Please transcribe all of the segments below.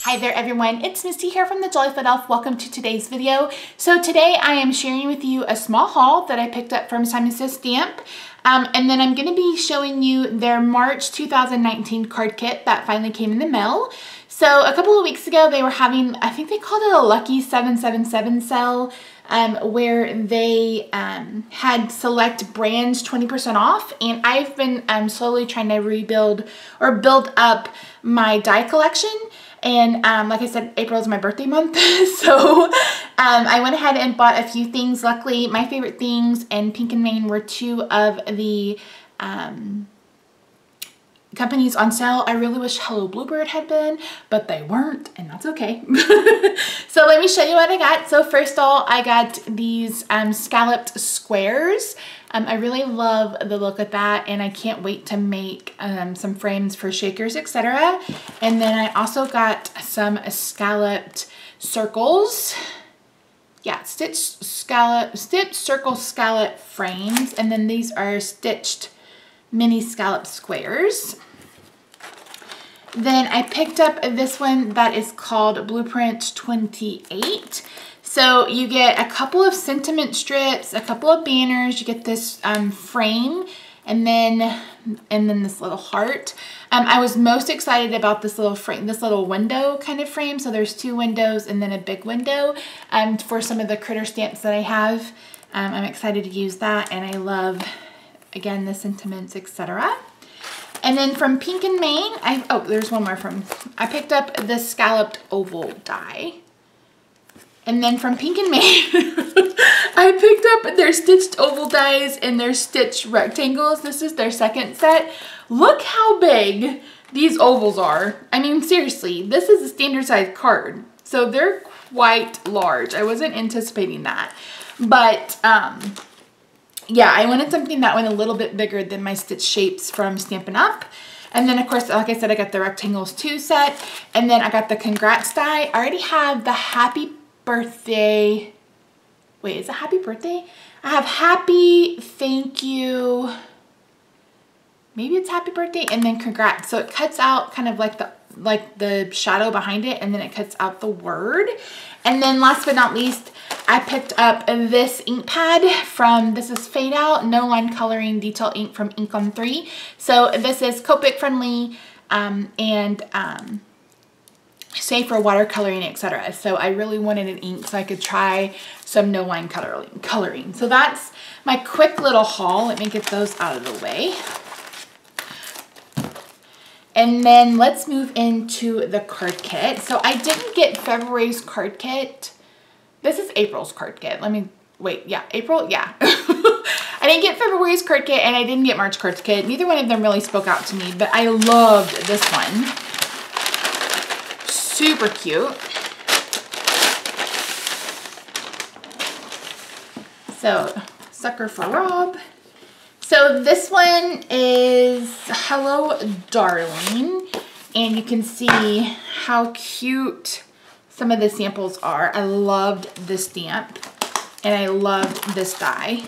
Hi there everyone, it's Misty here from TheJollyFatElf. Welcome to today's video. So today I am sharing with you a small haul that I picked up from Simon Says Stamp. And then I'm going to be showing you their March 2019 card kit that finally came in the mail. So a couple of weeks ago they were having, I think they called it a Lucky 777 sale, where they had select brands 20% off, and I've been slowly trying to rebuild or build up my die collection. And like I said, April is my birthday month, so I went ahead and bought a few things. Luckily, my favorite things in Pink and Main were two of the companies on sale. I really wish Hello Bluebird had been, but they weren't, and that's okay. So let me show you what I got. So first of all, I got these scalloped squares. I really love the look of that, and I can't wait to make some frames for shakers, etc. And then I also got some scalloped circles. Yeah, stitched circle scallop frames, and then these are stitched mini scallop squares. Then I picked up this one that is called Blueprint 28. So you get a couple of sentiment strips, a couple of banners, you get this frame, and then this little heart. I was most excited about this little frame, this little window kind of frame. So there's two windows and then a big window for some of the critter stamps that I have. I'm excited to use that, and I love, again, the sentiments, etc. And then from Pink and Main, oh, there's one more I picked up the scalloped oval die. And then from Pink and Main, I picked up their stitched oval dies and their stitched rectangles. This is their second set. Look how big these ovals are. I mean, seriously, this is a standard size card. So they're quite large. I wasn't anticipating that. But yeah, I wanted something that went a little bit bigger than my stitch shapes from Stampin' Up. And then of course, like I said, I got the rectangles 2 set. And then I got the congrats die. I already have the happy birthday. Wait, is it happy birthday? I have happy, thank you. Maybe it's happy birthday and then congrats. So it cuts out kind of like the shadow behind it, and then it cuts out the word. And then last but not least, I picked up this ink pad from, this is Fade Out, No Line Coloring Detail Ink from Ink on 3. So this is Copic friendly and safe for watercoloring, etc. So I really wanted an ink so I could try some no line coloring. So that's my quick little haul. Let me get those out of the way. And then let's move into the card kit. So I didn't get February's card kit. This is April's card kit. Let me, wait, yeah, April, yeah. I didn't get February's card kit, and I didn't get March card kit. Neither one of them really spoke out to me, but I loved this one. Super cute. So, sucker for Rob. So this one is Hello Darling, and you can see how cute some of the samples are. I loved this stamp, and I loved this die.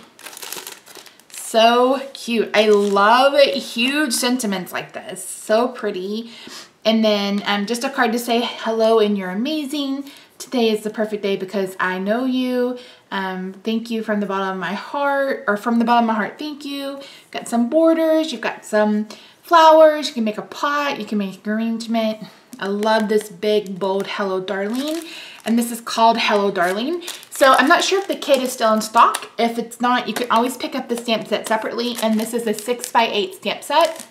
So cute. I love huge sentiments like this. So pretty. And then just a card to say hello and you're amazing. Today is the perfect day because I know you. Thank you from the bottom of my heart, or from the bottom of my heart, thank you. Got some borders, you've got some flowers, you can make a pot, you can make an arrangement. I love this big, bold Hello Darling. And this is called Hello Darling. So I'm not sure if the kit is still in stock. If it's not, you can always pick up the stamp set separately. And this is a 6x8 stamp set.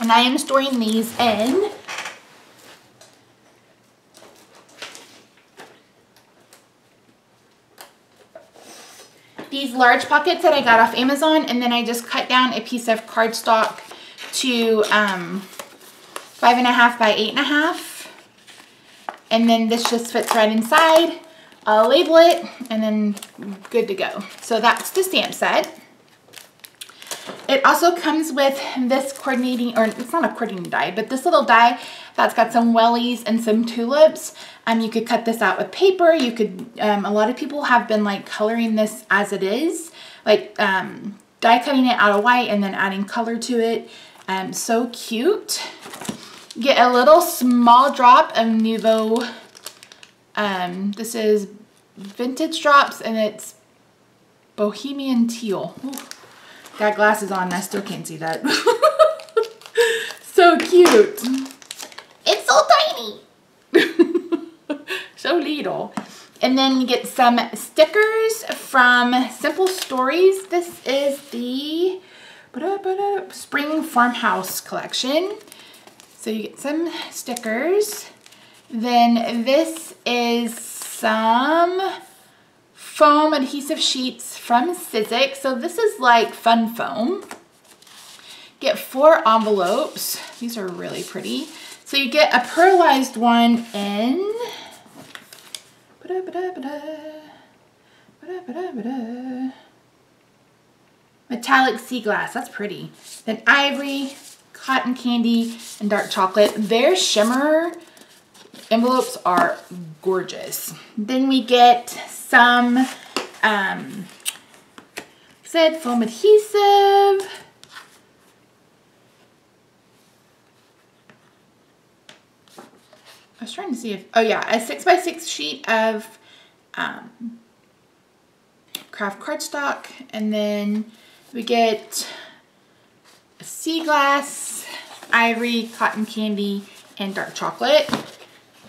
And I am storing these in these large pockets that I got off Amazon, and then I just cut down a piece of cardstock to 5.5 by 8.5, and then this just fits right inside. I'll label it, and then good to go. So that's the stamp set. It also comes with this coordinating, or it's not a coordinating die, but this little die that's got some wellies and some tulips. You could cut this out with paper. You could, a lot of people have been like coloring this as it is, like die cutting it out of white and then adding color to it. So cute. Get a little small drop of Nouveau. This is Vintage Drops, and it's Bohemian Teal. Ooh, got glasses on and I still can't see that. So cute. It's so tiny. So little. And then you get some stickers from Simple Stories. This is the Spring Farmhouse collection. So you get some stickers. Then this is some foam adhesive sheets from Sizzix. So this is like fun foam. Get 4 envelopes. These are really pretty. So you get a pearlized one in metallic sea glass. That's pretty. Then ivory, cotton candy, and dark chocolate. Their shimmer envelopes are gorgeous. Then we get some foam adhesive. I was trying to see if, oh yeah, a 6x6 sheet of craft cardstock, and then we get a sea glass, ivory, cotton candy, and dark chocolate.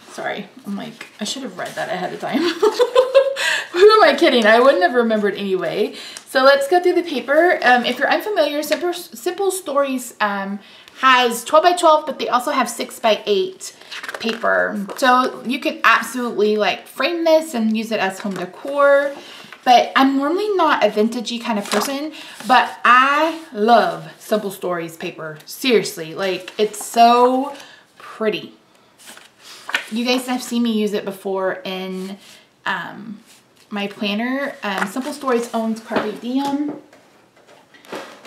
Sorry, I'm like, I should have read that ahead of time. Who am I kidding? I wouldn't have remembered anyway. So let's go through the paper. If you're unfamiliar, Simple Stories has 12x12, but they also have 6x8 paper. So you could absolutely like frame this and use it as home decor. But I'm normally not a vintagey kind of person, but I love Simple Stories paper. Seriously, like it's so pretty. You guys have seen me use it before in my planner. Simple Stories owns Carpe Diem.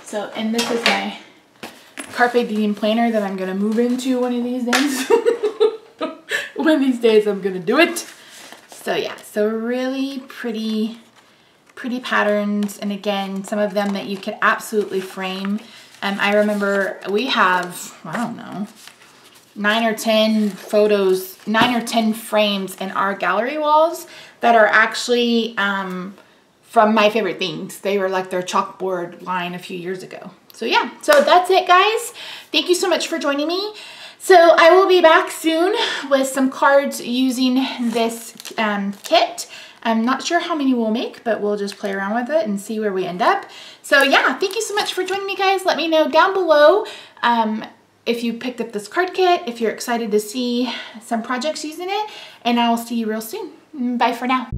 So, and this is my Carpe Diem planner that I'm gonna move into one of these days. One of these days I'm gonna do it. So yeah, so really pretty patterns, and again, some of them that you could absolutely frame. I remember we have, I don't know, 9 or 10 photos, 9 or 10 frames in our gallery walls that are actually from My Favorite Things. They were like their chalkboard line a few years ago. So yeah, so that's it guys. Thank you so much for joining me. So I will be back soon with some cards using this kit. I'm not sure how many we'll make, but we'll just play around with it and see where we end up. So yeah, thank you so much for joining me guys. Let me know down below if you picked up this card kit, if you're excited to see some projects using it, and I will see you real soon. Bye for now.